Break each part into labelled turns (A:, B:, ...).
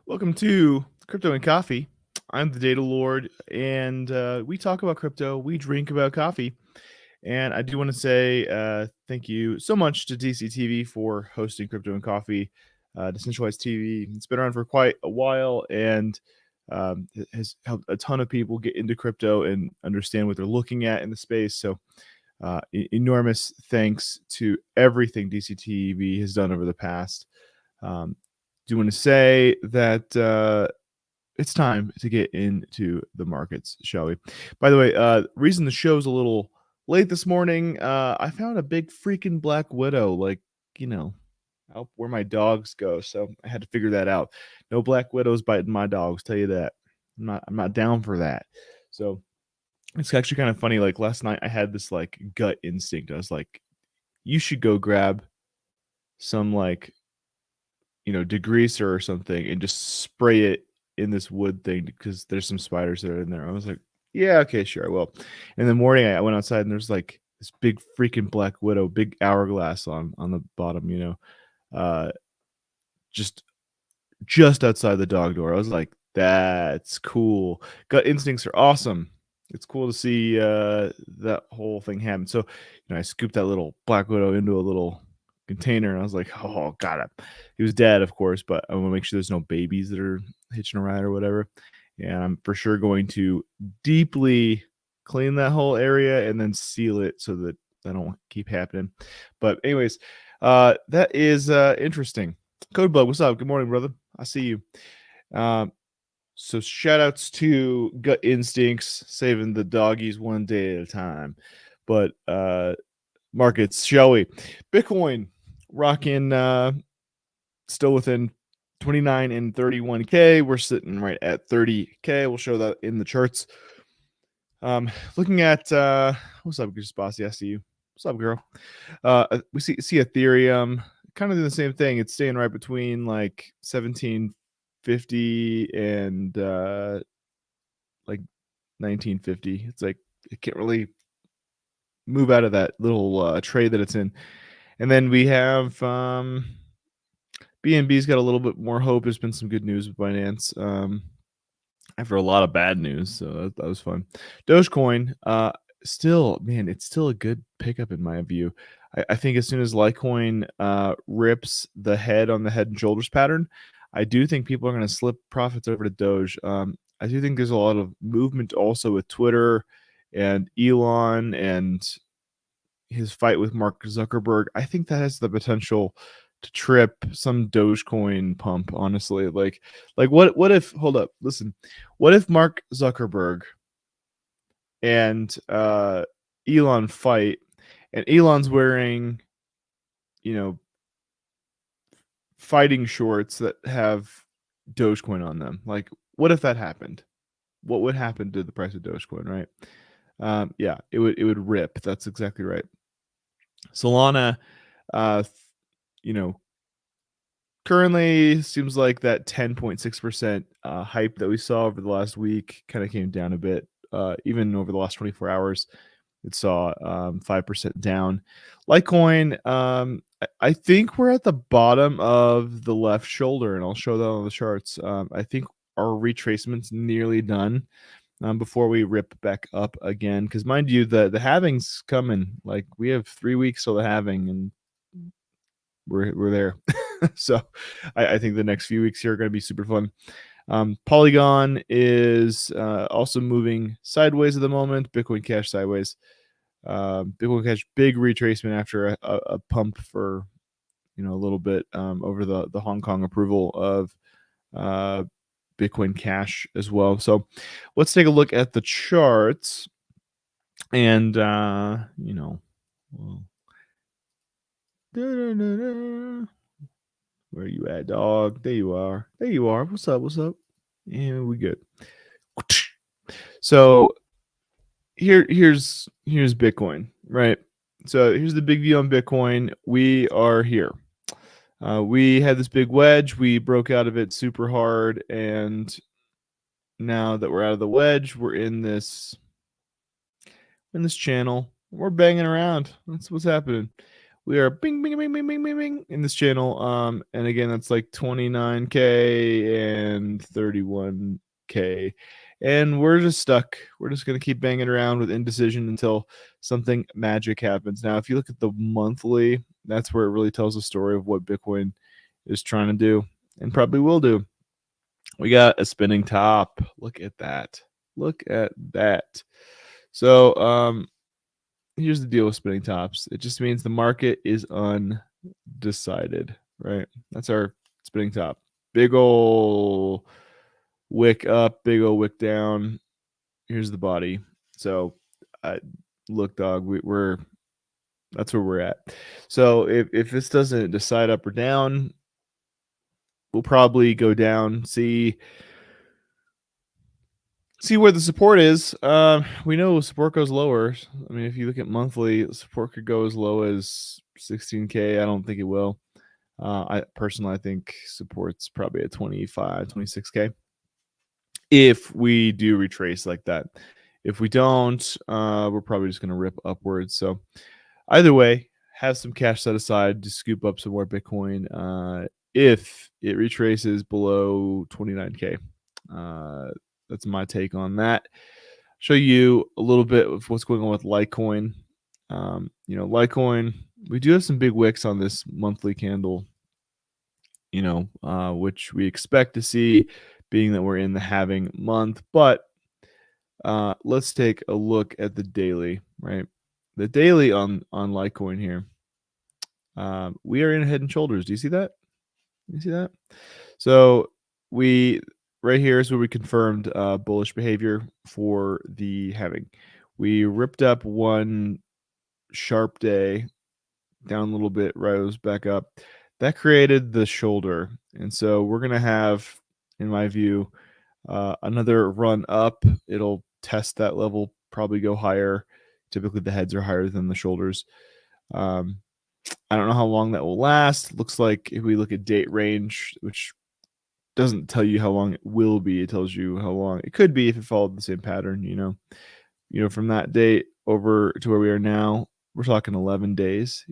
A: Welcome to Crypto and Coffee. I'm the Data Lord, and we talk about crypto. We drink about coffee. And I do want to say thank you so much to DCTV for hosting Crypto and Coffee, decentralized TV. It's been around for quite a while, and it has helped a ton of people get into crypto and understand what they're looking at in the space. So, enormous thanks to everything DCTV has done over the past. Do want to say that it's time to get into the markets, shall we? By the way, reason the show's a little late this morning, I found a big freaking black widow, like, you know, out where my dogs go. So I had to figure that out. No black widows biting my dogs, tell you that. I'm not down for that. So it's actually kind of funny. Like last night I had this like gut instinct. I was like, you should go grab some like degreaser or something and just spray it in this wood thing because there's some spiders that are in there. I was like, yeah, okay, sure, I will. In the morning, I went outside and there's like this big freaking black widow, big hourglass on the bottom, uh, just outside the dog door. I was like, that's cool. Gut instincts are awesome. It's cool to see that whole thing happen. So, I scooped that little black widow into a little container, and I was like, "Oh, got it." He was dead, of course, but I want to make sure there's no babies that are hitching a ride or whatever. And I'm for sure going to deeply clean that whole area and then seal it so that that don't keep happening. But anyways, that is interesting. Codebug, what's up? Good morning, brother. I see you. So shout outs to Gut Instincts, saving the doggies one day at a time. But markets, shall we? Bitcoin rocking still within 29 and 31K. We're sitting right at 30K. We'll show that in the charts. Looking at what's up, Goose Bossy? I see you. What's up, girl? We see Ethereum kind of doing the same thing. It's staying right between like 1750 and like 1950. It's like it can't really move out of that little trade that it's in. And then we have BNB's got a little bit more hope. There's been some good news with Binance after a lot of bad news, so that was fun. Dogecoin, still, man, it's still a good pickup in my view. I think as soon as Litecoin rips the head on the head and shoulders pattern, I do think people are going to slip profits over to Doge. I do think there's a lot of movement also with Twitter and Elon and his fight with Mark Zuckerberg. I think that has the potential to trip some Dogecoin pump, honestly. Like what if, hold up, listen. What if Mark Zuckerberg and Elon fight and Elon's wearing, fighting shorts that have Dogecoin on them? Like, what if that happened? What would happen to the price of Dogecoin, right? Yeah, it would rip. That's exactly right. Solana, you know, currently seems like that 10.6% hype that we saw over the last week kind of came down a bit. Even over the last 24 hours, it saw 5% down. Litecoin, I think we're at the bottom of the left shoulder, and I'll show that on the charts. I think our retracement's nearly done before we rip back up again. Because mind you, the halving's coming. Like we have 3 weeks till the halving, and we're there. So I think the next few weeks here are going to be super fun. Polygon is also moving sideways at the moment. Bitcoin Cash sideways. Bitcoin Cash big retracement after a pump for a little bit over the Hong Kong approval of Bitcoin Cash as well. So let's take a look at the charts, and where you at, dog? There you are. There you are. What's up? What's up? Yeah, we good. So here's Bitcoin, right? So here's the big view on Bitcoin. We are here. We had this big wedge. We broke out of it super hard, and now that we're out of the wedge, we're in this channel. We're banging around. That's what's happening. We are bing, bing, bing, bing, bing, bing, bing in this channel. And again, that's like 29K and 31K. And we're just stuck. We're just going to keep banging around with indecision until something magic happens. Now, if you look at the monthly, that's where it really tells the story of what Bitcoin is trying to do and probably will do. We got a spinning top. Look at that. Look at that. So, here's the deal with spinning tops. It just means the market is undecided, right? That's our spinning top. Big ol' wick up, big ol' wick down. Here's the body. So, look, dog, we're that's where we're at. So if this doesn't decide up or down, we'll probably go down, see where the support is. We know support goes lower. I mean, if you look at monthly, support could go as low as 16K. I don't think it will. I personally, I think support's probably at 25, 26K. If we do retrace like that. If we don't, we're probably just going to rip upwards. So either way, have some cash set aside to scoop up some more Bitcoin. If it retraces below 29K. That's my take on that. Show you a little bit of what's going on with Litecoin. Litecoin, we do have some big wicks on this monthly candle, which we expect to see, being that we're in the halving month. But let's take a look at the daily, right? The daily on Litecoin here. We are in head and shoulders. Do you see that? You see that? So right here is where we confirmed bullish behavior for the halving. We ripped up one sharp day, down a little bit, rose back up. That created the shoulder. And so we're going to have, in my view, another run up. It'll test that level, probably go higher. Typically the heads are higher than the shoulders. I don't know how long that will last. Looks like if we look at date range, which doesn't tell you how long it will be, it tells you how long it could be if it followed the same pattern. From that date over to where we are now, we're talking 11 days.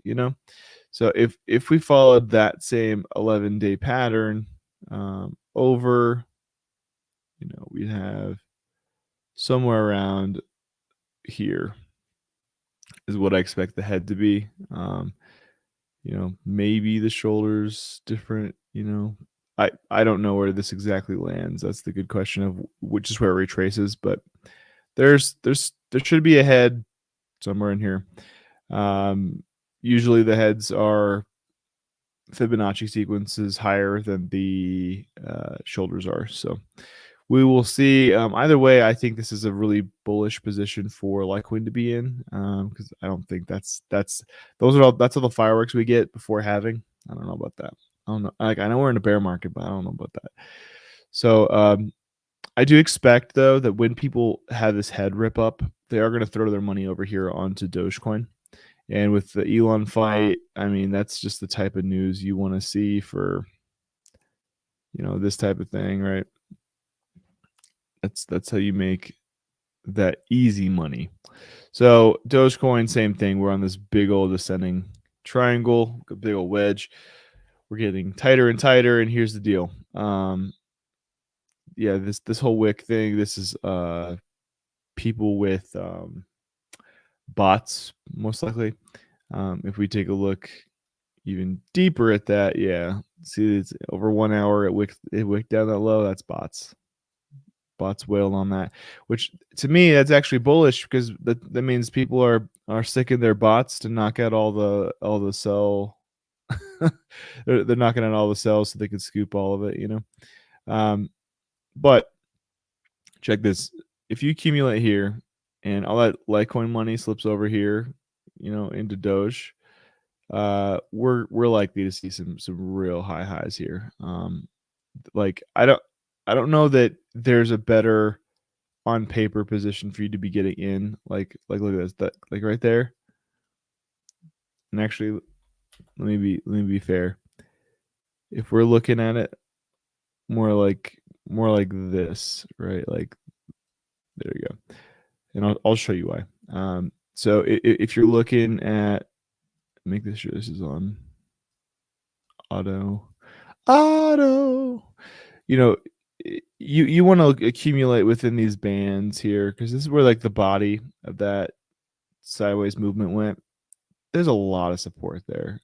A: So if we followed that same 11-day pattern over, we'd have somewhere around here is what I expect the head to be. Maybe the shoulders different. I don't know where this exactly lands. That's the good question of which is where it retraces. But there should be a head somewhere in here. Usually the heads are Fibonacci sequences higher than the shoulders are. So we will see. Either way, I think this is a really bullish position for Litecoin to be in, because I don't think that's all the fireworks we get before halving. I don't know about that. I don't know. I know we're in a bear market, but I don't know about that. So I do expect though that when people have this head rip up, they are going to throw their money over here onto Dogecoin. And with the Elon fight, I mean, that's just the type of news you want to see for, this type of thing, right? That's how you make that easy money. So Dogecoin, same thing. We're on this big old descending triangle, a big old wedge. We're getting tighter and tighter. And here's the deal. This whole wick thing, this is people with bots, most likely. If we take a look even deeper at that, see, it's over 1 hour. It wicked down that low. That's bots. Bots wailed on that, which to me that's actually bullish, because that means people are sticking their bots to knock out all the cell. they're knocking out all the cells so they can scoop all of it. But check this: if you accumulate here, and all that Litecoin money slips over here, into Doge, we're likely to see some real high highs here. I don't know that there's a better on paper position for you to be getting in. Like look at this, that like right there. And actually, let me be fair. If we're looking at it more like this, right? Like there you go. And I'll show you why. So if you're looking at make this sure this is on auto. Auto. You know, you want to accumulate within these bands here because this is where like the body of that sideways movement went. There's a lot of support there.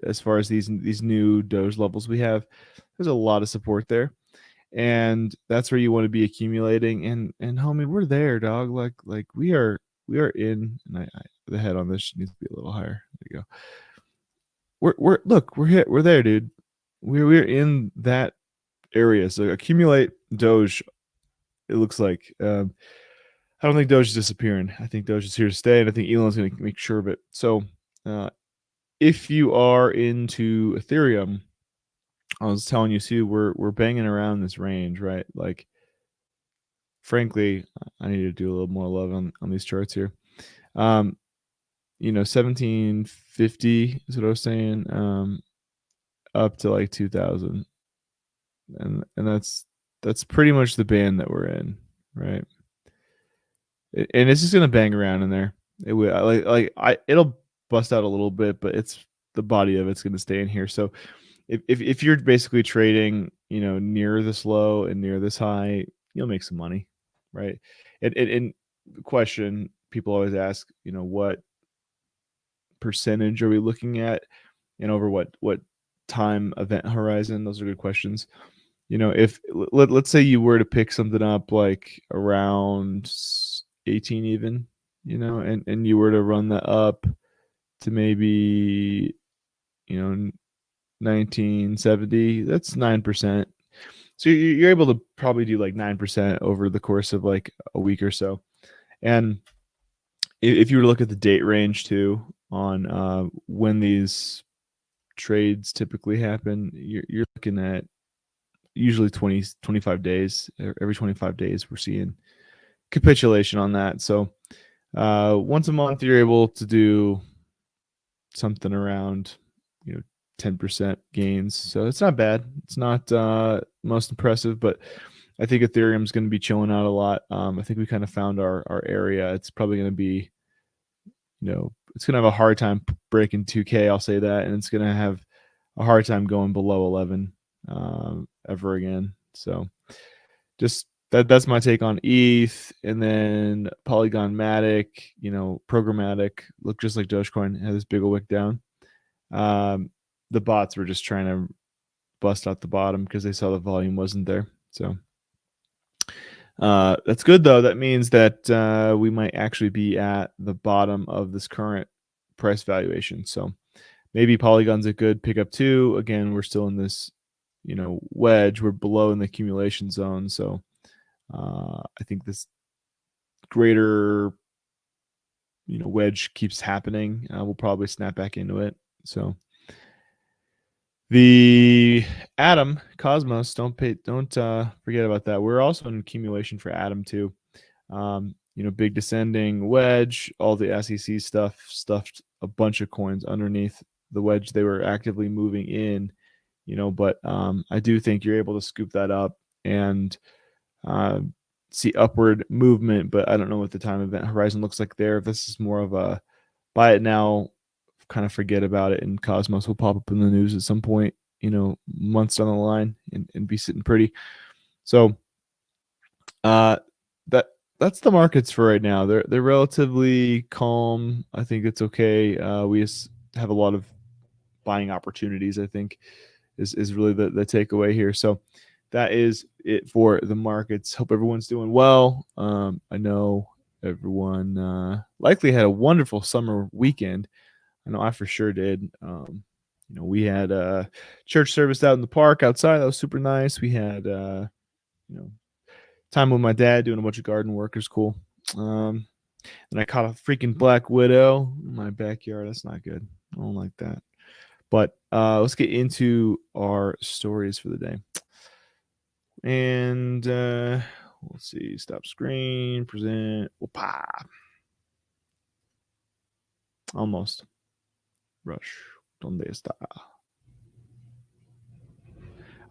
A: As far as these new Doge levels we have, there's a lot of support there, and that's where you want to be accumulating. And homie, we're there, dog. Like we are in. And the head on this needs to be a little higher. There you go. We're look, we're there, dude. We're in that area. So accumulate Doge. It looks like. I don't think Doge is disappearing. I think Doge is here to stay, and I think Elon's going to make sure of it. So, if you are into Ethereum, I was telling you too, we're banging around this range, right? Like, frankly, I need to do a little more love on these charts here. 1750 is what I was saying, up to like 2000, and that's pretty much the band that we're in, right? And it's just gonna bang around in there. It will it'll bust out a little bit, but it's the body of it's gonna stay in here. So if you're basically trading, near this low and near this high, you'll make some money, right? And the question people always ask, what percentage are we looking at, and over what time event horizon? Those are good questions. If let's say you were to pick something up like around 18 even, and you were to run that up to maybe, 1970, that's 9%. So you're able to probably do like 9% over the course of like a week or so. And if you were to look at the date range too on when these trades typically happen, you're looking at usually 25 days. Every 25 days we're seeing capitulation on that. So once a month you're able to do something around 10% gains. So it's not bad. It's not most impressive, but I think Ethereum's going to be chilling out a lot. I think we kind of found our area. It's probably going to be, it's going to have a hard time breaking 2K. I'll say that. And it's going to have a hard time going below 11 ever again. So just that's my take on ETH. And then Polygon Matic, programmatic, look just like Dogecoin, had this big old wick down. The bots were just trying to bust out the bottom because they saw the volume wasn't there. So that's good though. That means that we might actually be at the bottom of this current price valuation. So maybe Polygon's a good pickup too. Again, we're still in this, wedge. We're below in the accumulation zone. So I think this greater, wedge keeps happening. We'll probably snap back into it. So the Atom Cosmos, don't forget about that. We're also in accumulation for Atom too. Big descending wedge, all the SEC stuff stuffed a bunch of coins underneath the wedge they were actively moving in, but I do think you're able to scoop that up and see upward movement, but I don't know what the time event horizon looks like there. If this is more of a buy it now, kind of forget about it, and Cosmos will pop up in the news at some point, months down the line and be sitting pretty. So that's the markets for right now. They're relatively calm. I think it's okay. We just have a lot of buying opportunities, I think is really the takeaway here. So that is it for the markets. Hope everyone's doing well. I know everyone likely had a wonderful summer weekend. I know I for sure did. We had a church service out in the park outside. That was super nice. We had, time with my dad doing a bunch of garden work. It was cool. And I caught a freaking black widow in my backyard. That's not good. I don't like that. But let's get into our stories for the day. And let's see. Stop screen. Present. Opa. Almost. Rush. Donde está?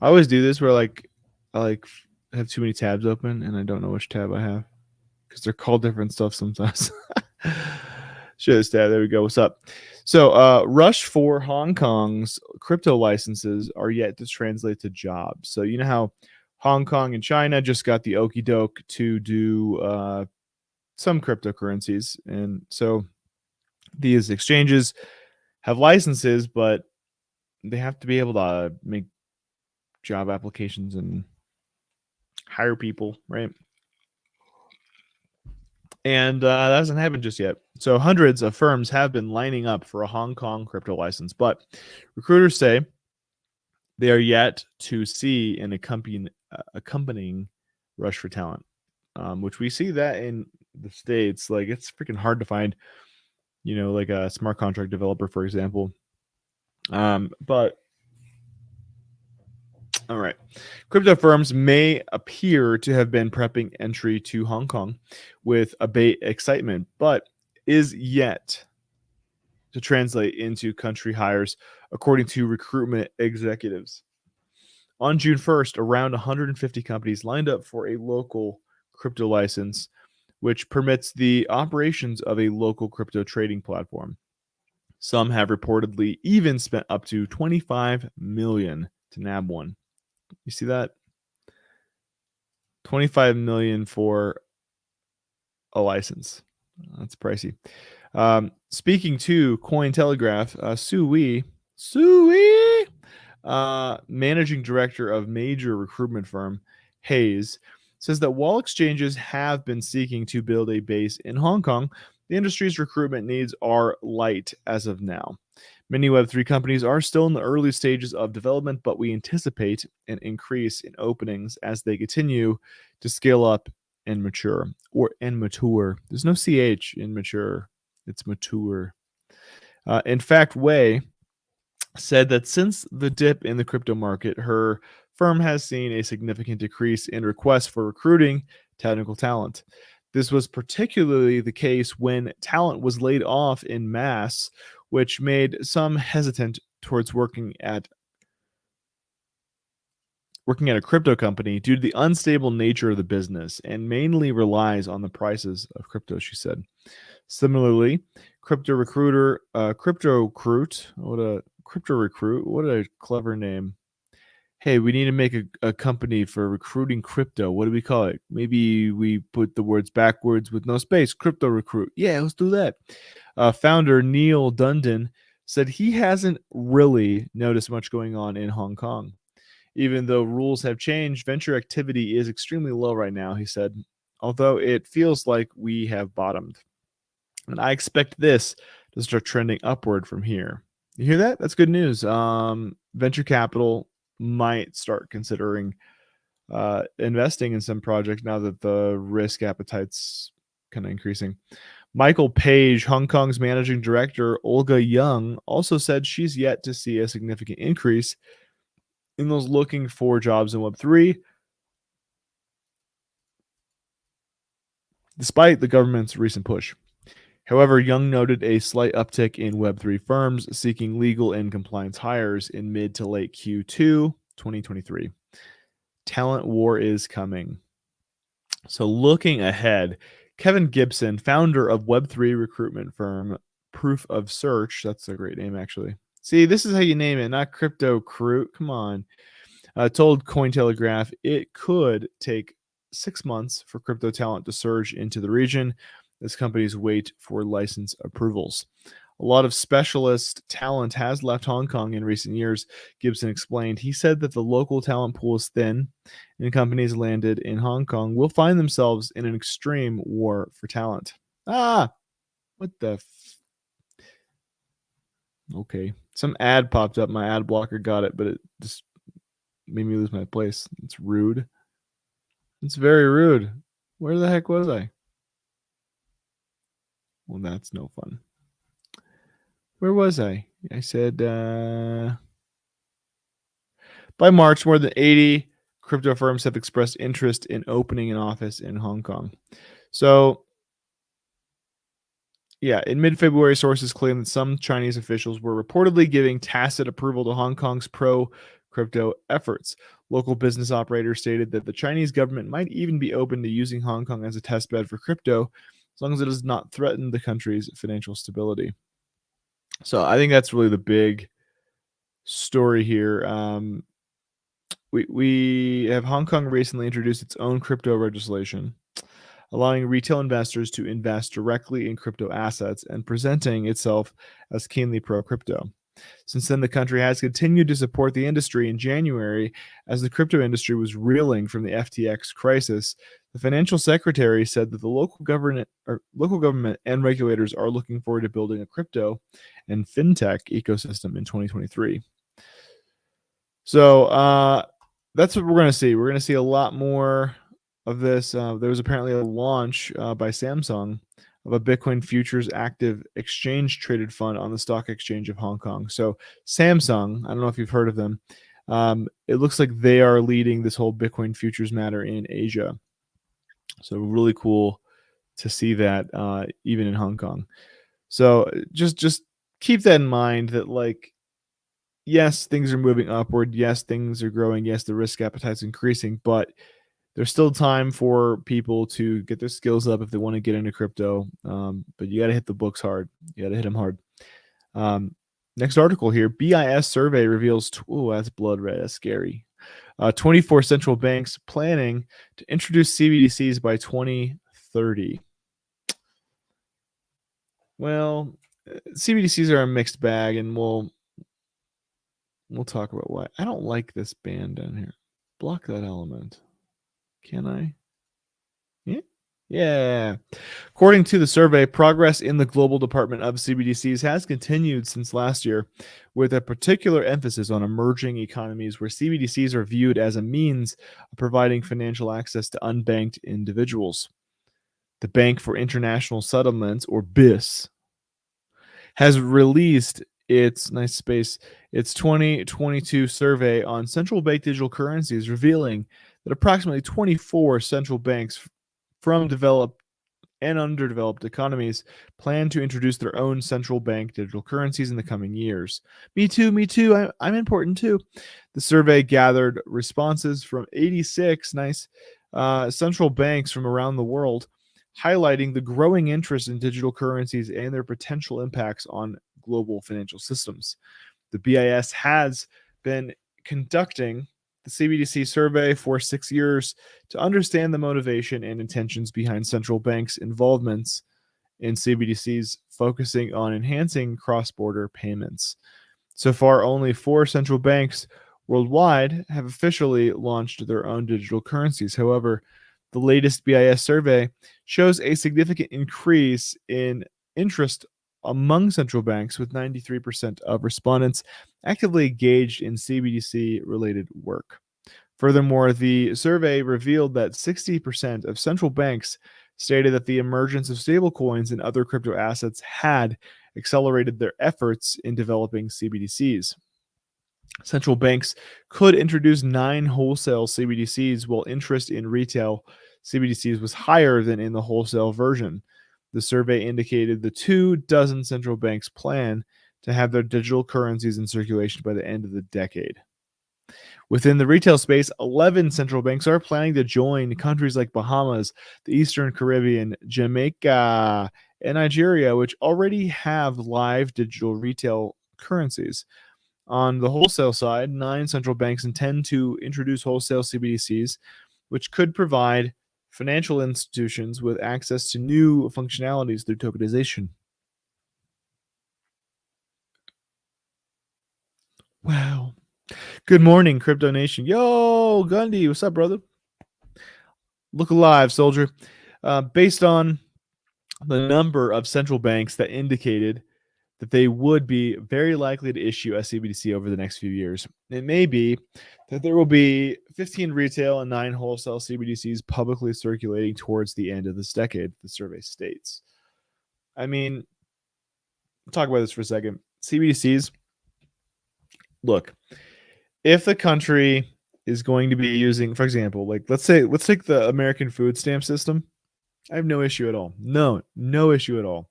A: I always do this where I have too many tabs open and I don't know which tab I have because they're called different stuff sometimes. Share this tab. There we go. What's up? So, rush for Hong Kong's crypto licenses are yet to translate to jobs. So, you know how Hong Kong and China just got the okey doke to do some cryptocurrencies. And so these exchanges have licenses, but they have to be able to make job applications and hire people, right? And that hasn't happened just yet. So hundreds of firms have been lining up for a Hong Kong crypto license, but recruiters say they are yet to see an accompanying rush for talent, which we see that in the States. Like, it's freaking hard to find, like a smart contract developer, for example. But all right. Crypto firms may appear to have been prepping entry to Hong Kong with abate excitement, but is yet to translate into country hires, according to recruitment executives. On June 1st, around 150 companies lined up for a local crypto license, which permits the operations of a local crypto trading platform. Some have reportedly even spent up to $25 million to nab one. You see that? $25 million for a license. That's pricey. Speaking to Cointelegraph, Sui, managing director of major recruitment firm Hayes, says that while exchanges have been seeking to build a base in Hong Kong, the industry's recruitment needs are light as of now. Many Web3 companies are still in the early stages of development, but we anticipate an increase in openings as they continue to scale up and mature. There's no CH in mature. It's mature. In fact, Wei said that since the dip in the crypto market, her firm has seen a significant decrease in requests for recruiting technical talent. This was particularly the case when talent was laid off in mass, which made some hesitant towards working at a crypto company due to the unstable nature of the business and mainly relies on the prices of crypto, she said. Similarly, Crypto Recruit, what a clever name. Hey, we need to make a company for recruiting crypto. What do we call it? Maybe we put the words backwards with no space. Crypto Recruit. Yeah, let's do that. Founder Neil Dundon said he hasn't really noticed much going on in Hong Kong. Even though rules have changed, venture activity is extremely low right now, he said, although it feels like we have bottomed. And I expect this to start trending upward from here. You hear that? That's good news. Venture capital might start considering investing in some projects now that the risk appetite's kind of increasing. Michael Page, Hong Kong's managing director, Olga Young, also said she's yet to see a significant increase in those looking for jobs in Web3, despite the government's recent push. However, Young noted a slight uptick in Web3 firms seeking legal and compliance hires in mid to late Q2 2023. Talent war is coming. So looking ahead, Kevin Gibson, founder of Web3 recruitment firm Proof of Search, that's a great name actually. See, this is how you name it, not Crypto Crew. Come on. Told Cointelegraph it could take 6 months for crypto talent to surge into the region as companies wait for license approvals. A lot of specialist talent has left Hong Kong in recent years, Gibson explained. He said that the local talent pool is thin, and companies landed in Hong Kong will find themselves in an extreme war for talent. What the okay. Some ad popped up. My ad blocker got it, but it just made me lose my place. It's rude. It's very rude. Where the heck was I? Well, that's no fun. Where was I? I said by March, more than 80 crypto firms have expressed interest in opening an office in Hong Kong. So, yeah, in mid-February, sources claim that some Chinese officials were reportedly giving tacit approval to Hong Kong's pro-crypto efforts. Local business operators stated that the Chinese government might even be open to using Hong Kong as a test bed for crypto, as long as it does not threaten the country's financial stability. So I think that's really the big story here. We have Hong Kong recently introduced its own crypto legislation, allowing retail investors to invest directly in crypto assets and presenting itself as keenly pro crypto. Since then, the country has continued to support the industry. In January, as the crypto industry was reeling from the FTX crisis, the financial secretary said that the local government and regulators are looking forward to building a crypto and fintech ecosystem in 2023. So that's what we're going to see. We're going to see a lot more of this. There was apparently a launch by Samsung of a Bitcoin futures active exchange traded fund on the stock exchange of Hong Kong. So Samsung, I don't know if you've heard of them. It looks like they are leading this whole Bitcoin futures matter in Asia. So really cool to see that even in Hong Kong. So just keep that in mind that, like, yes, things are moving upward. Yes, things are growing. Yes, the risk appetite's increasing, but there's still time for people to get their skills up if they want to get into crypto. But you got to hit the books hard. You got to hit them hard. Next article here: BIS survey reveals. Oh, that's blood red. That's scary. 24 central banks planning to introduce CBDCs by 2030. Well, CBDCs are a mixed bag, and we'll talk about why. I don't like this band down here. Block that element. Can I? Yeah. Yeah. According to the survey, progress in the global department of CBDCs has continued since last year, with a particular emphasis on emerging economies where CBDCs are viewed as a means of providing financial access to unbanked individuals. The Bank for International Settlements, or BIS, has released its 2022 survey on central bank digital currencies, revealing that approximately 24 central banks from developed and underdeveloped economies plan to introduce their own central bank digital currencies in the coming years. Me too, me too. I'm important too. The survey gathered responses from 86 central banks from around the world, highlighting the growing interest in digital currencies and their potential impacts on global financial systems. The BIS has been conducting the CBDC survey for 6 years to understand the motivation and intentions behind central banks' involvements in CBDCs, focusing on enhancing cross-border payments. So far, only 4 central banks worldwide have officially launched their own digital currencies. However, the latest BIS survey shows a significant increase in interest among central banks, with 93% of respondents actively engaged in CBDC-related work. Furthermore, the survey revealed that 60% of central banks stated that the emergence of stablecoins and other crypto assets had accelerated their efforts in developing CBDCs. Central banks could introduce 9 wholesale CBDCs, while interest in retail CBDCs was higher than in the wholesale version. The survey indicated the 24 central banks plan to have their digital currencies in circulation by the end of the decade. Within the retail space, 11 central banks are planning to join countries like Bahamas, the Eastern Caribbean, Jamaica, and Nigeria, which already have live digital retail currencies. On the wholesale side, 9 central banks intend to introduce wholesale CBDCs, which could provide financial institutions with access to new functionalities through tokenization. Wow. Good morning, Crypto Nation. Yo, Gundy, what's up, brother? Look alive, soldier. Based on the number of central banks that indicated that they would be very likely to issue a CBDC over the next few years, it may be that there will be 15 retail and 9 wholesale CBDCs publicly circulating towards the end of this decade, the survey states. I mean, talk about this for a second. CBDCs, look, if the country is going to be using, for example, like let's take the American food stamp system. I have no issue at all. No issue at all.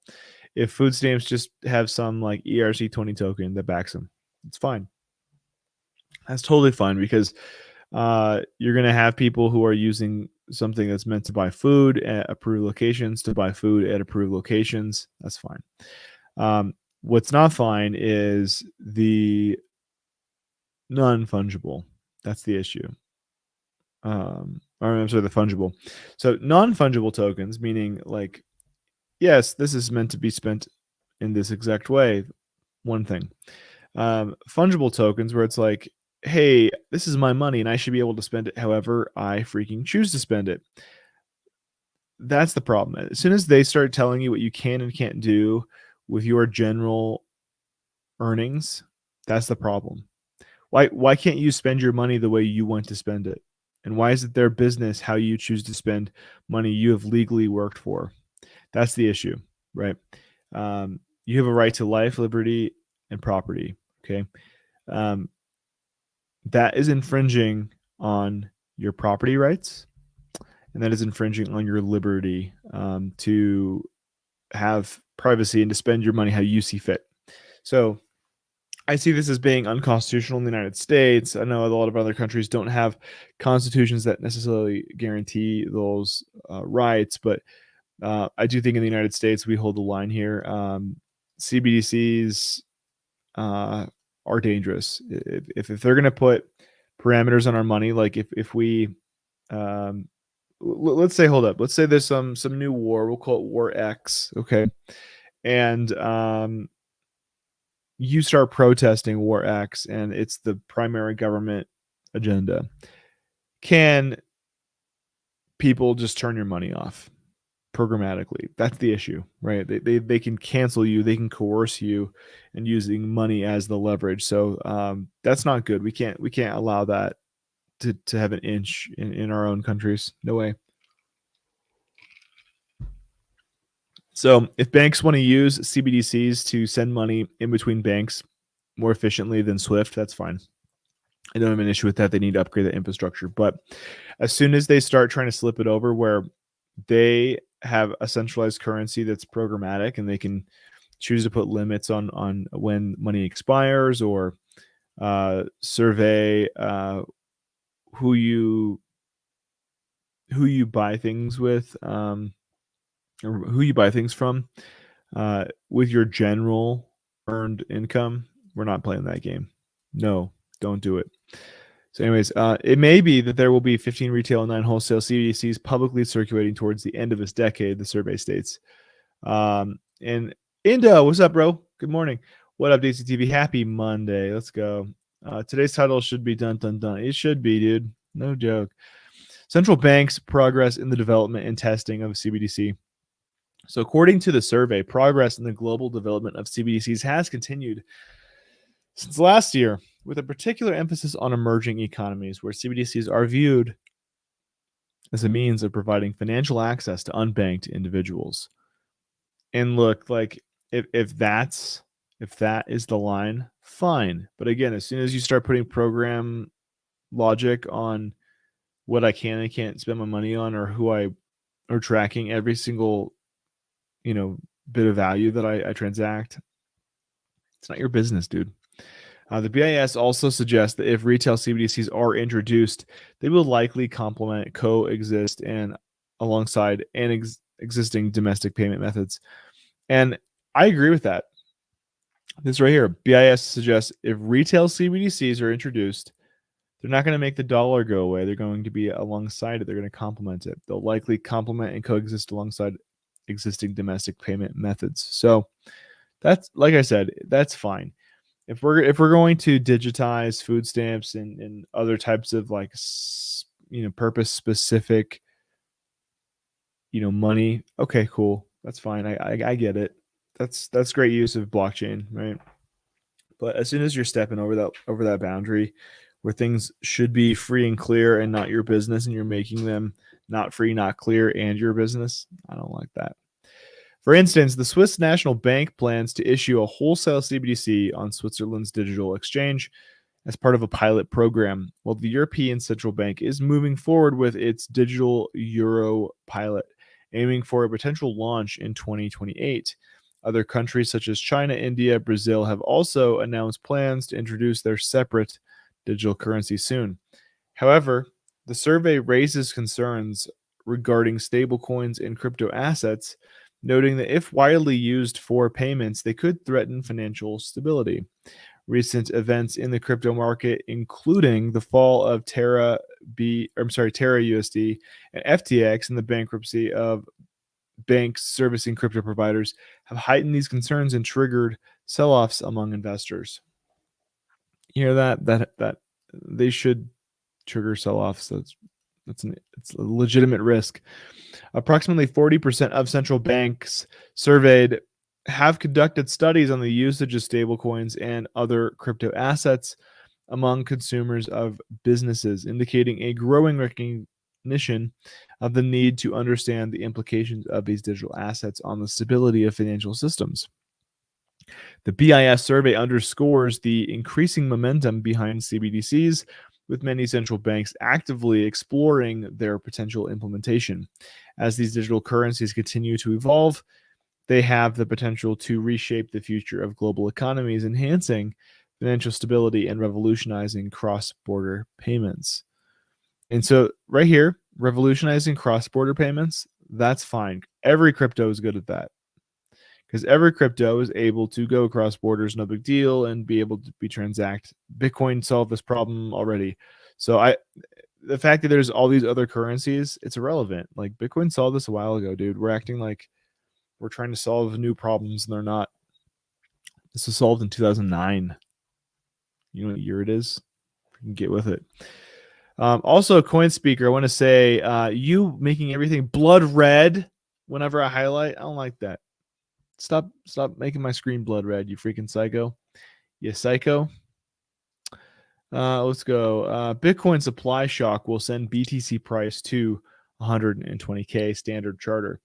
A: If food stamps just have some like ERC20 token that backs them, it's fine. That's totally fine, because you're going to have people who are using something that's meant to buy food at approved locations to buy food at approved locations. That's fine. What's not fine is the non-fungible. That's the issue. Or I'm sorry, the fungible. So non-fungible tokens, meaning like, yes, this is meant to be spent in this exact way. One thing. Fungible tokens, where it's like, hey, this is my money and I should be able to spend it however I freaking choose to spend it. That's the problem. As soon as they start telling you what you can and can't do with your general earnings, that's the problem. Why can't you spend your money the way you want to spend it? And why is it their business how you choose to spend money you have legally worked for? That's the issue, right? You have a right to life, liberty, and property. Okay, um, that is infringing on your property rights, and that is infringing on your liberty to have privacy and to spend your money how you see fit. So I see this as being unconstitutional in the United States. I know a lot of other countries don't have constitutions that necessarily guarantee those rights, but I do think in the United States we hold the line here. CBDCs are dangerous. If they're going to put parameters on our money, like if we let's say, hold up, let's say there's some new war, we'll call it War X, okay, and you start protesting War X, and it's the primary government agenda. Can people just turn your money off programmatically? That's the issue, right? They can cancel you, they can coerce you, and using money as the leverage. So that's not good. We can't allow that to have an inch in our own countries. No way. So if banks want to use CBDCs to send money in between banks more efficiently than SWIFT, that's fine. I don't have an issue with that. They need to upgrade the infrastructure. But as soon as they start trying to slip it over where they have a centralized currency that's programmatic and they can choose to put limits on when money expires, or survey who you buy things with, or who you buy things from, with your general earned income, we're not playing that game. No, don't do it. So anyways, it may be that there will be 15 retail and 9 wholesale CBDCs publicly circulating towards the end of this decade, the survey states. And Indo, what's up, bro? Good morning. What up, DCTV? Happy Monday. Let's go. Today's title should be dun, dun, dun. It should be, dude. No joke. Central banks' progress in the development and testing of CBDC. So according to the survey, progress in the global development of CBDCs has continued since last year, with a particular emphasis on emerging economies, where CBDCs are viewed as a means of providing financial access to unbanked individuals. And look, like if that is the line, fine. But again, as soon as you start putting program logic on what I can and can't spend my money on, or who I are tracking every single bit of value that I transact, it's not your business, dude. The BIS also suggests that if retail CBDCs are introduced, they will likely complement, coexist, and alongside existing domestic payment methods. And I agree with that. This right here, BIS suggests if retail CBDCs are introduced, they're not going to make the dollar go away. They're going to be alongside it. They're going to complement it. They'll likely complement and coexist alongside existing domestic payment methods. So that's, like I said, that's fine. If we're going to digitize food stamps and other types of like purpose specific money, okay, cool, that's fine. I get it. That's great use of blockchain, right? But as soon as you're stepping over that boundary where things should be free and clear and not your business, and you're making them not free, not clear, and your business, I don't like that. For instance, the Swiss National Bank plans to issue a wholesale CBDC on Switzerland's digital exchange as part of a pilot program, while the European Central Bank is moving forward with its digital euro pilot, aiming for a potential launch in 2028. Other countries such as China, India, Brazil have also announced plans to introduce their separate digital currency soon. However, the survey raises concerns regarding stablecoins and crypto assets noting that if widely used for payments, they could threaten financial stability. Recent events in the crypto market, including the fall of Terra USD and FTX and the bankruptcy of banks servicing crypto providers, have heightened these concerns and triggered sell-offs among investors. You hear that? That they should trigger sell-offs. It's a legitimate risk. Approximately 40% of central banks surveyed have conducted studies on the usage of stablecoins and other crypto assets among consumers of businesses, indicating a growing recognition of the need to understand the implications of these digital assets on the stability of financial systems. The BIS survey underscores the increasing momentum behind CBDCs, with many central banks actively exploring their potential implementation. As these digital currencies continue to evolve, they have the potential to reshape the future of global economies, enhancing financial stability and revolutionizing cross-border payments. And so right here, revolutionizing cross-border payments, that's fine. Every crypto is good at that, because every crypto is able to go across borders, no big deal, and be able to be transact. Bitcoin solved this problem already. So the fact that there's all these other currencies, it's irrelevant. Like, Bitcoin solved this a while ago, dude. We're acting like we're trying to solve new problems, and they're not. This was solved in 2009. You know what year it is? You can get with it. Also, CoinSpeaker, I want to say, you making everything blood red whenever I highlight, I don't like that. Stop making my screen blood red, you freaking psycho. You psycho. Let's go. Bitcoin supply shock will send BTC price to 120K standard charter.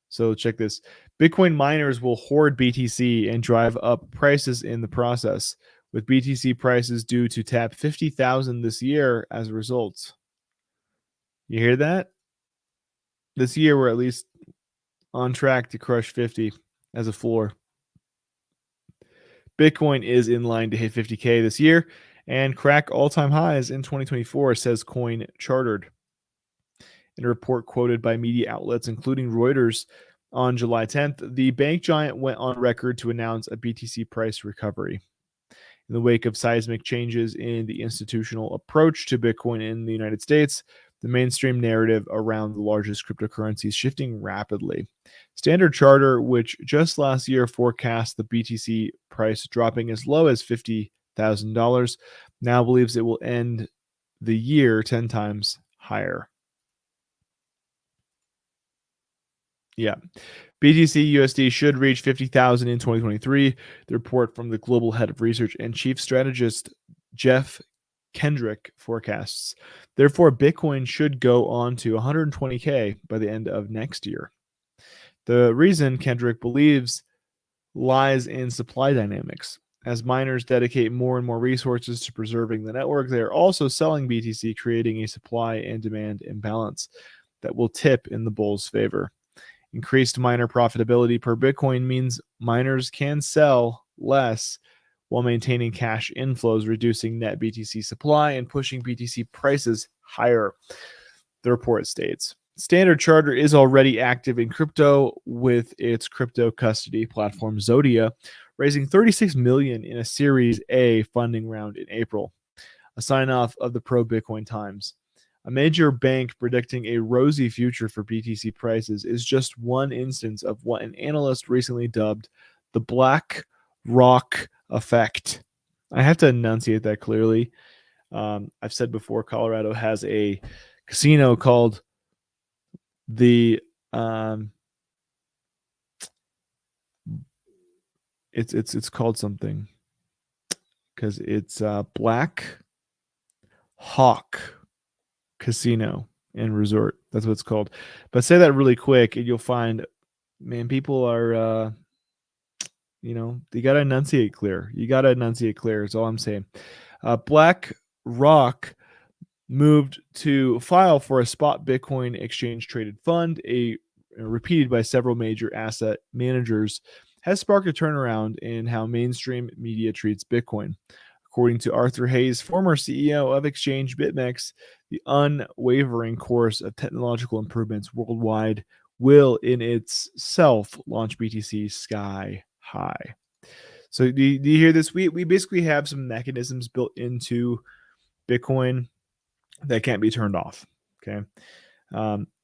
A: So check this. Bitcoin miners will hoard BTC and drive up prices in the process, with BTC prices due to tap 50,000 this year as a result. You hear that? This year, we're at least on track to crush 50 as a floor. Bitcoin is in line to hit 50K this year and crack all-time highs in 2024, says Coin Chartered. In a report quoted by media outlets, including Reuters, on July 10th, the bank giant went on record to announce a BTC price recovery. In the wake of seismic changes in the institutional approach to Bitcoin in the United States, the mainstream narrative around the largest cryptocurrency is shifting rapidly. Standard Charter, which just last year forecast the BTC price dropping as low as $50,000, now believes it will end the year 10 times higher. Yeah. BTC USD should reach 50,000 in 2023, the report from the global head of research and chief strategist Jeff Kendrick forecasts. Therefore, Bitcoin should go on to 120K by the end of next year. The reason, Kendrick believes, lies in supply dynamics. As miners dedicate more and more resources to preserving the network, they are also selling BTC, creating a supply and demand imbalance that will tip in the bull's favor. Increased miner profitability per Bitcoin means miners can sell less while maintaining cash inflows, reducing net BTC supply and pushing BTC prices higher, the report states. Standard Charter is already active in crypto with its crypto custody platform Zodia, raising $36 million in a Series A funding round in April, a sign-off of the pro-Bitcoin Times. A major bank predicting a rosy future for BTC prices is just one instance of what an analyst recently dubbed the Black Rock effect. I have to enunciate that clearly. I've said before, Colorado has a casino called the it's called something, because it's Black Hawk Casino and Resort. That's what it's called. But say that really quick and you'll find, man, people are you gotta enunciate clear. Is all I'm saying. Black Rock moved to file for a spot Bitcoin exchange traded fund, repeated by several major asset managers, has sparked a turnaround in how mainstream media treats Bitcoin. According to Arthur Hayes, former CEO of Exchange BitMEX, the unwavering course of technological improvements worldwide will in itself launch BTC sky high. So do you hear this? We basically have some mechanisms built into Bitcoin that can't be turned off. Okay.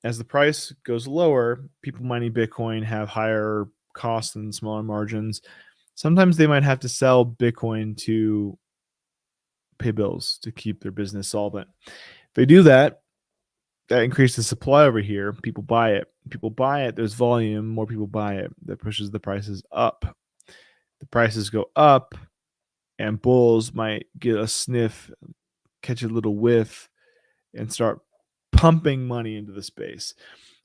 A: As the price goes lower, people mining Bitcoin have higher costs and smaller margins. Sometimes they might have to sell Bitcoin to pay bills to keep their business solvent. If they do that, that increases supply over here. People buy it. People buy it. There's volume. More people buy it. That pushes the prices up. The prices go up, and bulls might get a sniff, catch a little whiff, and start pumping money into the space.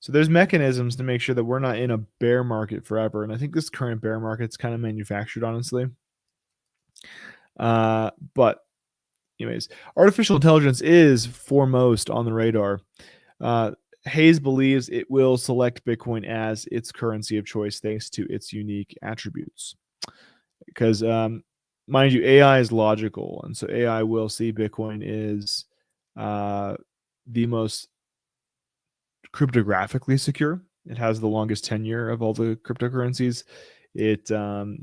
A: So there's mechanisms to make sure that we're not in a bear market forever. And I think this current bear market's kind of manufactured, honestly. But anyways, artificial intelligence is foremost on the radar. Hayes believes it will select Bitcoin as its currency of choice thanks to its unique attributes. Because, mind you, AI is logical. And so AI will see Bitcoin is the most cryptographically secure. It has the longest tenure of all the cryptocurrencies. It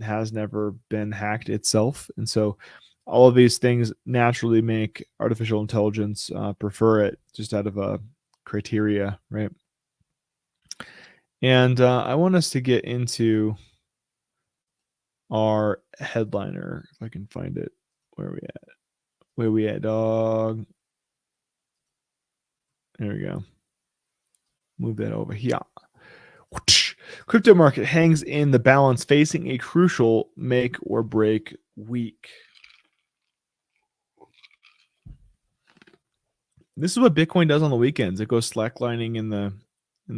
A: has never been hacked itself. And so all of these things naturally make artificial intelligence prefer it just out of a criteria, right? And I want us to get into our headliner, if I can find it. Where are we at? Where we at, dog? There we go. Move that over here. Crypto market hangs in the balance, facing a crucial make or break week. This is what Bitcoin does on the weekends. It goes slacklining in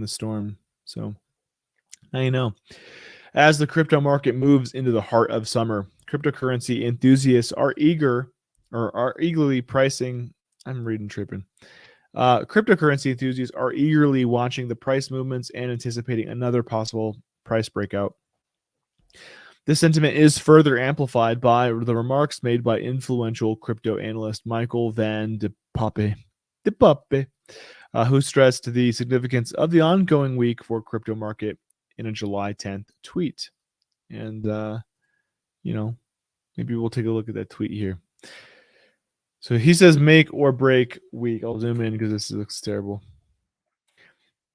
A: the storm. So now you know. As the crypto market moves into the heart of summer, cryptocurrency enthusiasts are eagerly pricing. I'm reading tripping. Cryptocurrency enthusiasts are eagerly watching the price movements and anticipating another possible price breakout. This sentiment is further amplified by the remarks made by influential crypto analyst Michael Van de Poppe, who stressed the significance of the ongoing week for crypto market in a July 10th tweet. And, maybe we'll take a look at that tweet here. So he says make or break week. I'll zoom in because this looks terrible.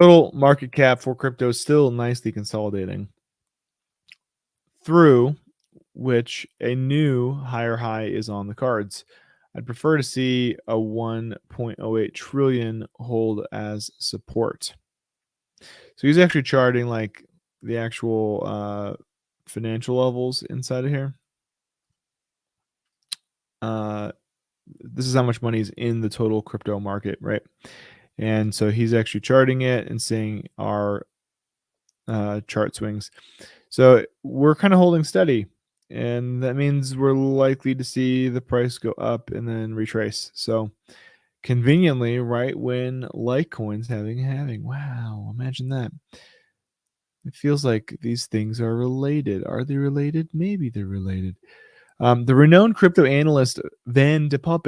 A: Total market cap for crypto is still nicely consolidating, through which a new higher high is on the cards. I'd prefer to see a 1.08 trillion hold as support. So he's actually charting like the actual financial levels inside of here. This is how much money is in the total crypto market, right? And so he's actually charting it and seeing our chart swings. So we're kind of holding steady, and that means we're likely to see the price go up and then retrace. So conveniently, right when Litecoin's having. Wow, imagine that. It feels like these things are related. Are they related? Maybe they're related. The renowned crypto analyst Van de Pope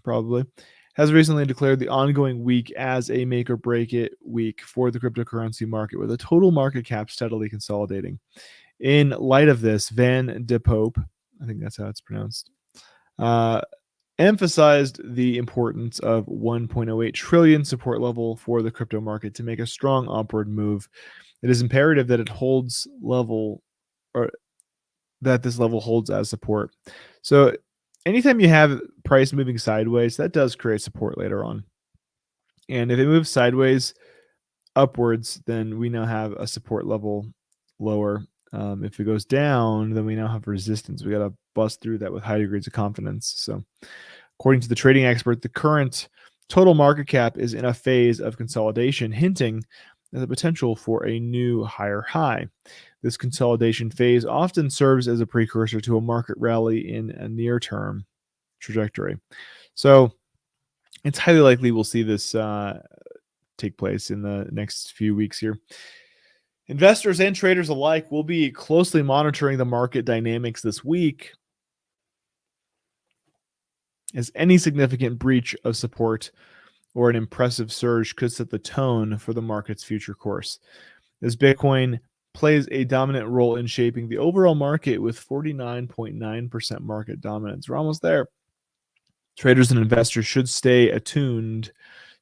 A: probably, has recently declared the ongoing week as a make or break it week for the cryptocurrency market, with a total market cap steadily consolidating. In light of this, Van de Pope, I think that's how it's pronounced, emphasized the importance of 1.08 trillion support level for the crypto market to make a strong upward move. It is imperative that it holds level, or that this level holds as support. So anytime you have price moving sideways, that does create support later on. And if it moves sideways upwards, then we now have a support level lower. If it goes down, then we now have resistance. We got to bust through that with high degrees of confidence. So according to the trading expert, the current total market cap is in a phase of consolidation, hinting at the potential for a new higher high. This consolidation phase often serves as a precursor to a market rally in a near-term trajectory. So it's highly likely we'll see this take place in the next few weeks here. Investors and traders alike will be closely monitoring the market dynamics this week, as any significant breach of support or an impressive surge could set the tone for the market's future course, as Bitcoin plays a dominant role in shaping the overall market with 49.9% market dominance. We're almost there. Traders and investors should stay attuned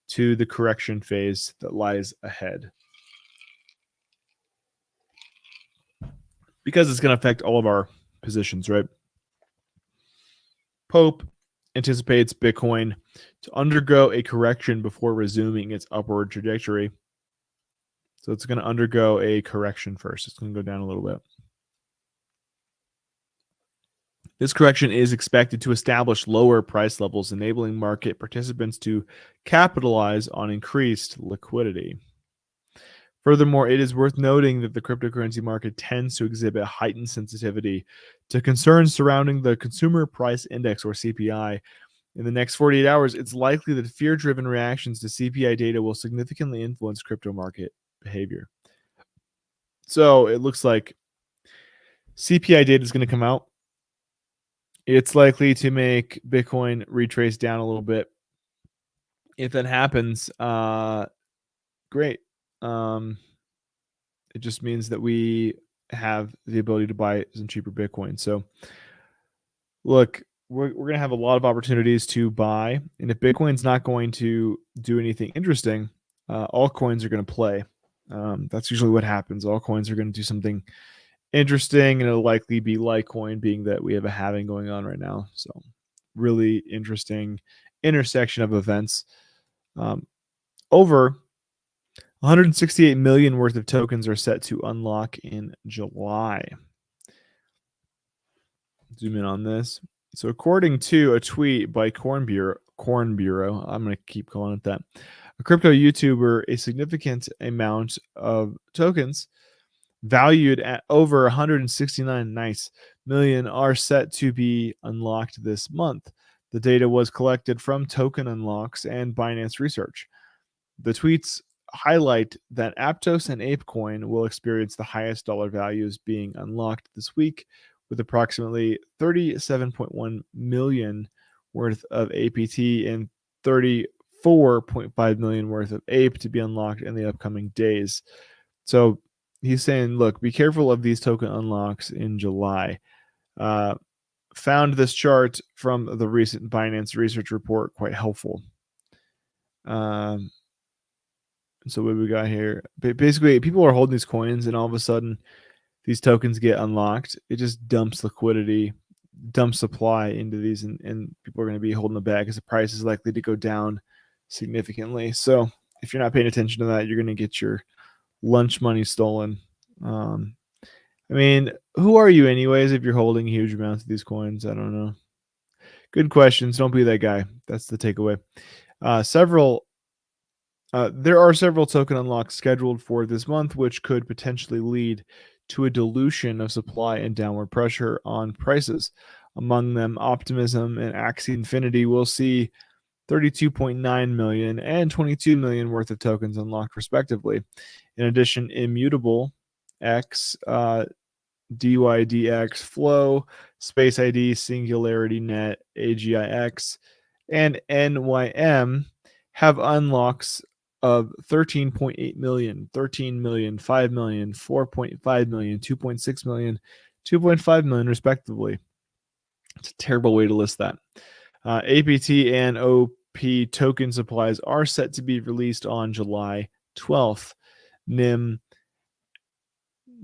A: to the correction phase that lies ahead, because it's going to affect all of our positions, right? Pope anticipates Bitcoin to undergo a correction before resuming its upward trajectory. So it's going to undergo a correction first. It's going to go down a little bit. This correction is expected to establish lower price levels, enabling market participants to capitalize on increased liquidity. Furthermore, it is worth noting that the cryptocurrency market tends to exhibit heightened sensitivity to concerns surrounding the Consumer Price Index, or CPI. In the next 48 hours, it's likely that fear-driven reactions to CPI data will significantly influence crypto market behavior. So it looks like CPI data is going to come out. It's likely to make Bitcoin retrace down a little bit. If that happens, great. It just means that we have the ability to buy some cheaper Bitcoin. So look, we're going to have a lot of opportunities to buy. And if Bitcoin's not going to do anything interesting, altcoins are going to play. That's usually what happens. Altcoins are going to do something interesting, and it'll likely be Litecoin, being that we have a halving going on right now. So really interesting intersection of events. Over 168 million worth of tokens are set to unlock in July. Zoom in on this. So according to a tweet by Corn Bureau, I'm going to keep calling it that, a crypto YouTuber, a significant amount of tokens valued at over 169 million are set to be unlocked this month. The data was collected from Token Unlocks and Binance Research. The tweets highlight that Aptos and ApeCoin will experience the highest dollar values being unlocked this week, with approximately 37.1 million worth of APT and 34.5 million worth of APE to be unlocked in the upcoming days. So he's saying, look, be careful of these token unlocks in July. Found this chart from the recent Binance Research report quite helpful. So what we got here? Basically, people are holding these coins, and all of a sudden, these tokens get unlocked. It just dumps liquidity, dumps supply into these, and people are going to be holding the bag because the price is likely to go down significantly. So if you're not paying attention to that, you're going to get your lunch money stolen. I mean, who are you anyways if you're holding huge amounts of these coins? I don't know. Good questions. Don't be that guy. That's the takeaway. There are several token unlocks scheduled for this month, which could potentially lead to a dilution of supply and downward pressure on prices. Among them, Optimism and Axie Infinity will see 32.9 million and 22 million worth of tokens unlocked respectively. In addition, Immutable X, DYDX Flow, Space ID, Singularity Net, AGIX, and NYM have unlocks of 13.8 million, 13 million, 5 million, 4.5 million, 2.6 million, 2.5 million, respectively. It's a terrible way to list that. APT and OP token supplies are set to be released on July 12th. NIM,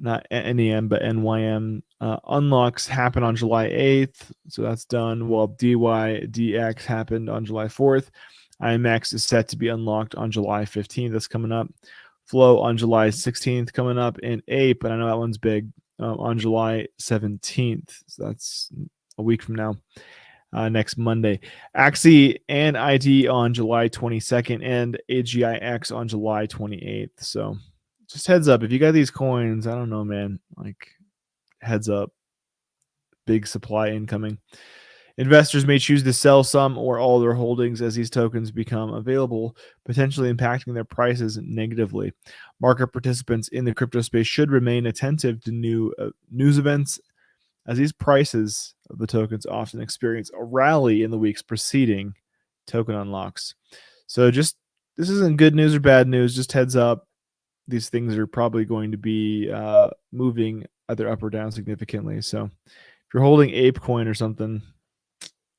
A: not NEM, but NYM unlocks happen on July 8th. So that's done, while DYDX happened on July 4th. IMX is set to be unlocked on July 15th. That's coming up. Flow on July 16th coming up. And Ape, and I know that one's big, on July 17th. So that's a week from now, next Monday. Axie and ID on July 22nd and AGIX on July 28th. So just heads up. If you got these coins, I don't know, man. Like, heads up. Big supply incoming. Investors may choose to sell some or all their holdings as these tokens become available, potentially impacting their prices negatively. Market participants in the crypto space should remain attentive to new news events, as these prices of the tokens often experience a rally in the weeks preceding token unlocks. So just this isn't good news or bad news. Just heads up, these things are probably going to be moving either up or down significantly. So if you're holding ApeCoin or something,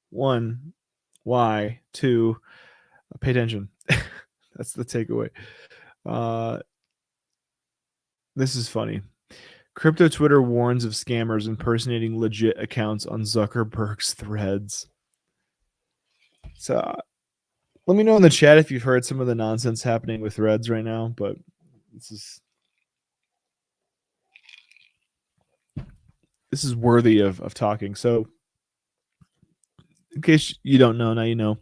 A: one, why? Two, pay attention. That's the takeaway. Uh, this is funny. Crypto Twitter warns of scammers impersonating legit accounts on Zuckerberg's threads. So let me know in the chat if you've heard some of the nonsense happening with threads right now, but this is worthy of talking. So in case you don't know, now you know.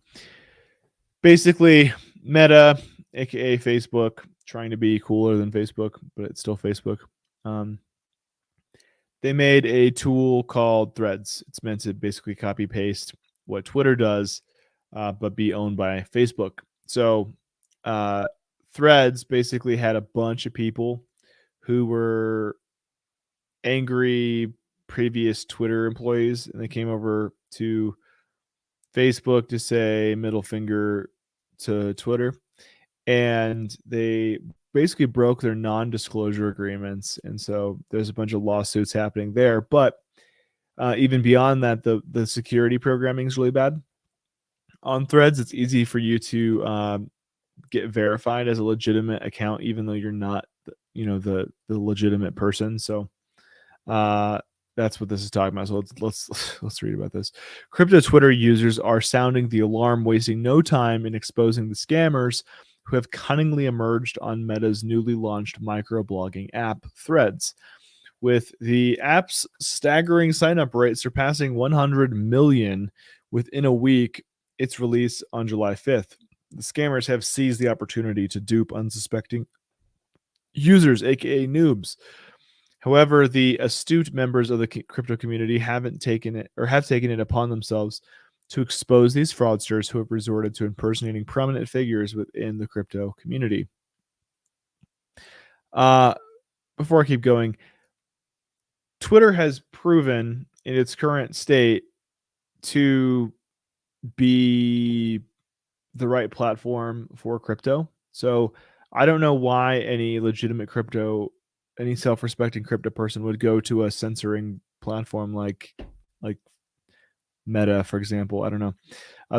A: Basically, Meta, aka Facebook, trying to be cooler than Facebook, but it's still Facebook. They made a tool called Threads. It's meant to basically copy paste what Twitter does, but be owned by Facebook. So Threads basically had a bunch of people who were angry previous Twitter employees, and they came over to Facebook to say middle finger to Twitter, and they basically broke their non-disclosure agreements, and so there's a bunch of lawsuits happening there. But even beyond that, the security programming is really bad. On Threads, it's easy for you to get verified as a legitimate account, even though you're not, the legitimate person. So that's what this is talking about. So let's read about this. Crypto Twitter users are sounding the alarm, wasting no time in exposing the scammers who have cunningly emerged on Meta's newly launched microblogging app, Threads. With the app's staggering sign-up rate surpassing 100 million within a week, its release on July 5th. The scammers have seized the opportunity to dupe unsuspecting users, aka noobs. However, the astute members of the crypto community have taken it upon themselves to expose these fraudsters who have resorted to impersonating prominent figures within the crypto community. Before I keep going, Twitter has proven in its current state to be the right platform for crypto. So I don't know why any self-respecting crypto person would go to a censoring platform like Meta, for example. I don't know.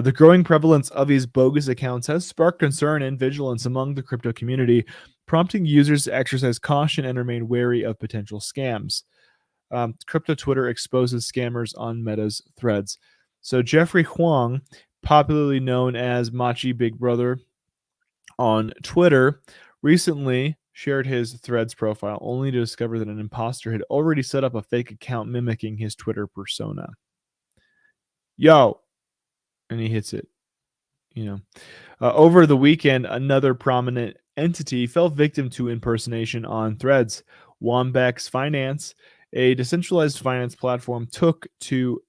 A: The growing prevalence of these bogus accounts has sparked concern and vigilance among the crypto community, prompting users to exercise caution and remain wary of potential scams. Crypto Twitter exposes scammers on Meta's threads. So Jeffrey Huang, popularly known as Machi Big Brother on Twitter, recently shared his Threads profile only to discover that an imposter had already set up a fake account mimicking his Twitter persona. Yo, and he hits it. Over the weekend, another prominent entity fell victim to impersonation on Threads. Wombex Finance, a decentralized finance platform, took to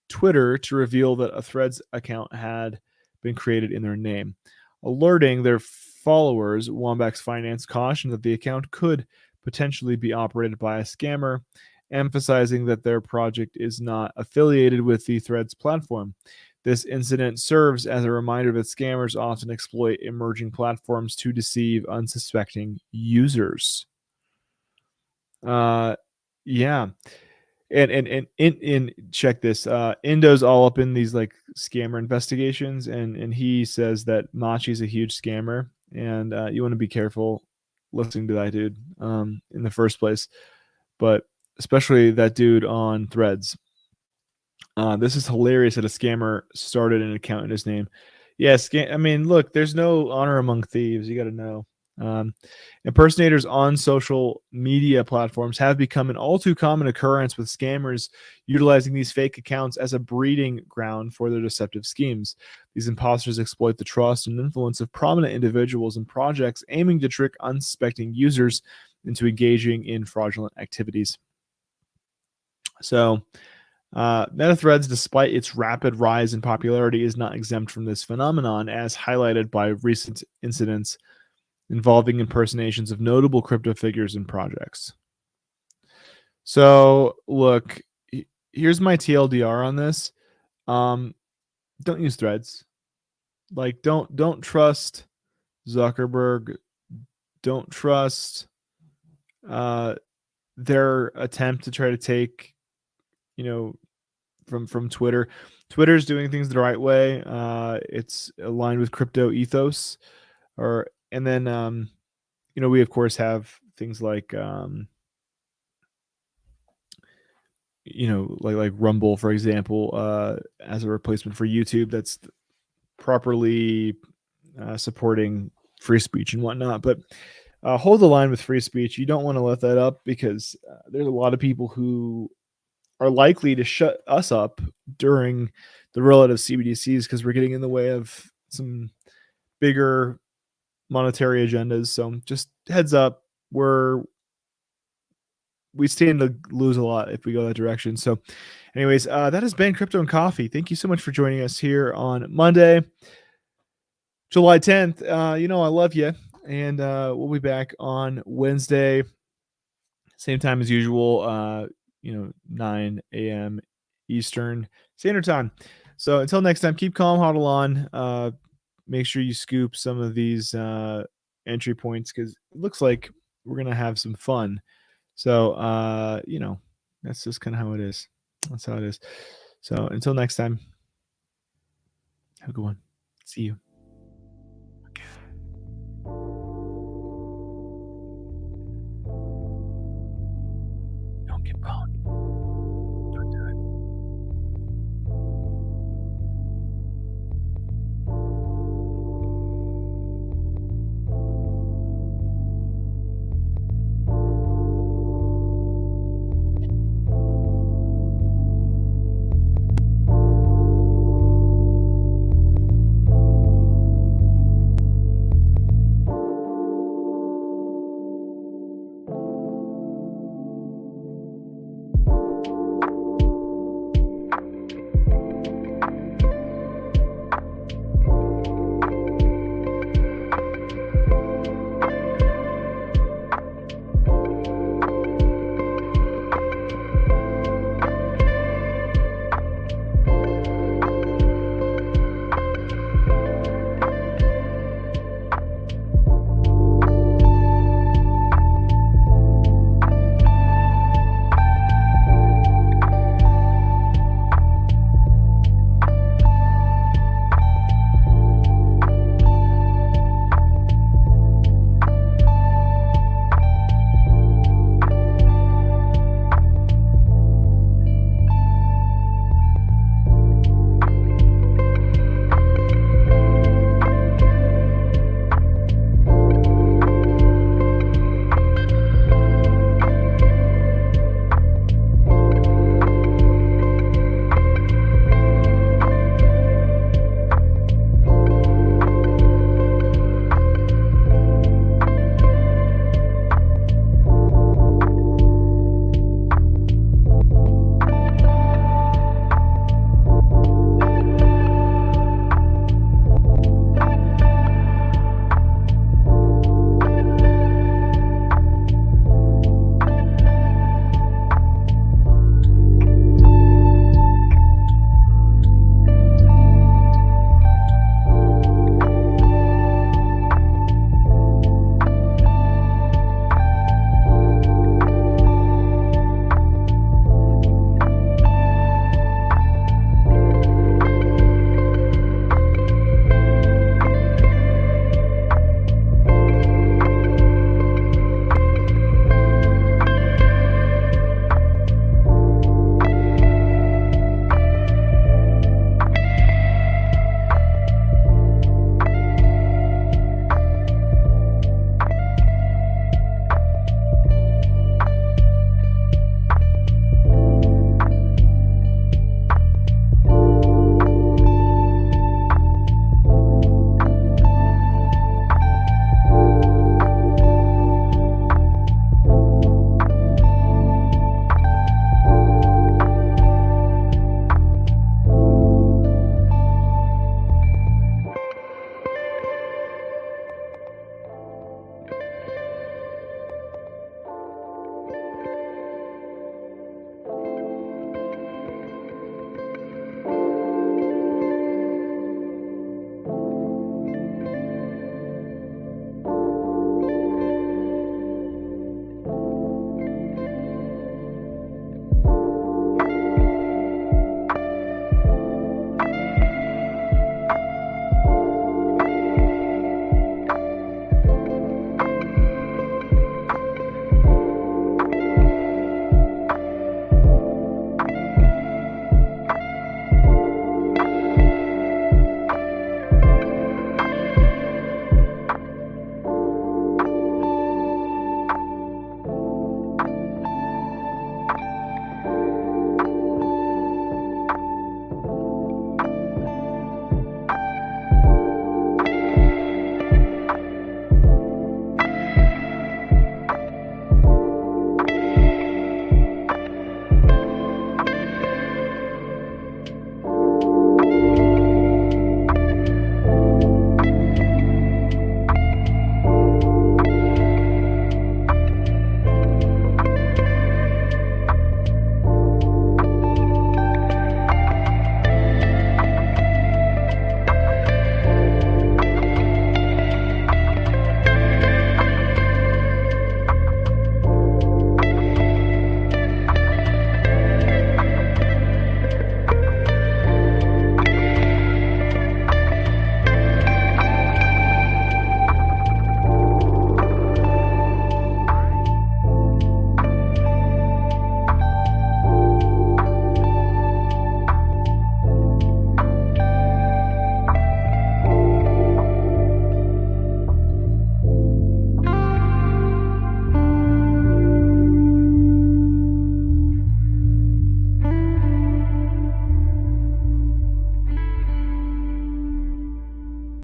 A: Twitter to reveal that a Threads account had been created in their name. Alerting their followers, Wombex Finance cautioned that the account could potentially be operated by a scammer, emphasizing that their project is not affiliated with the Threads platform. This incident serves as a reminder that scammers often exploit emerging platforms to deceive unsuspecting users. Yeah. And check this. Indo's all up in these like scammer investigations, and he says that Machi's a huge scammer, and you want to be careful listening to that dude in the first place, but especially that dude on Threads. This is hilarious that a scammer started an account in his name. Yes, I mean, look, there's no honor among thieves. You got to know. Impersonators on social media platforms have become an all too common occurrence, with scammers utilizing these fake accounts as a breeding ground for their deceptive schemes. These imposters exploit the trust and influence of prominent individuals and projects, aiming to trick unsuspecting users into engaging in fraudulent activities. So, Meta Threads, despite its rapid rise in popularity, is not exempt from this phenomenon, as highlighted by recent incidents involving impersonations of notable crypto figures and projects. So, look, here's my TLDR on this. Don't use Threads. Like, don't trust Zuckerberg. Don't trust uh, their attempt to try to take, you know, from Twitter. Twitter's doing things the right way. It's aligned with crypto ethos, or and then we of course have things like like Rumble, for example, as a replacement for YouTube. That's properly supporting free speech and whatnot. But hold the line with free speech. You don't want to let that up because there's a lot of people who are likely to shut us up during the rollout of CBDCs because we're getting in the way of some bigger monetary agendas. So just heads up, we stand to lose a lot if we go that direction. So, anyways, that has been Crypto and Coffee. Thank you so much for joining us here on Monday, July 10th. I love you, and we'll be back on Wednesday, same time as usual. 9 a.m. Eastern Standard Time. So until next time, keep calm, huddle on. Make sure you scoop some of these entry points because it looks like we're gonna have some fun. So that's just kind of how it is. That's how it is. So until next time, have a good one. See you.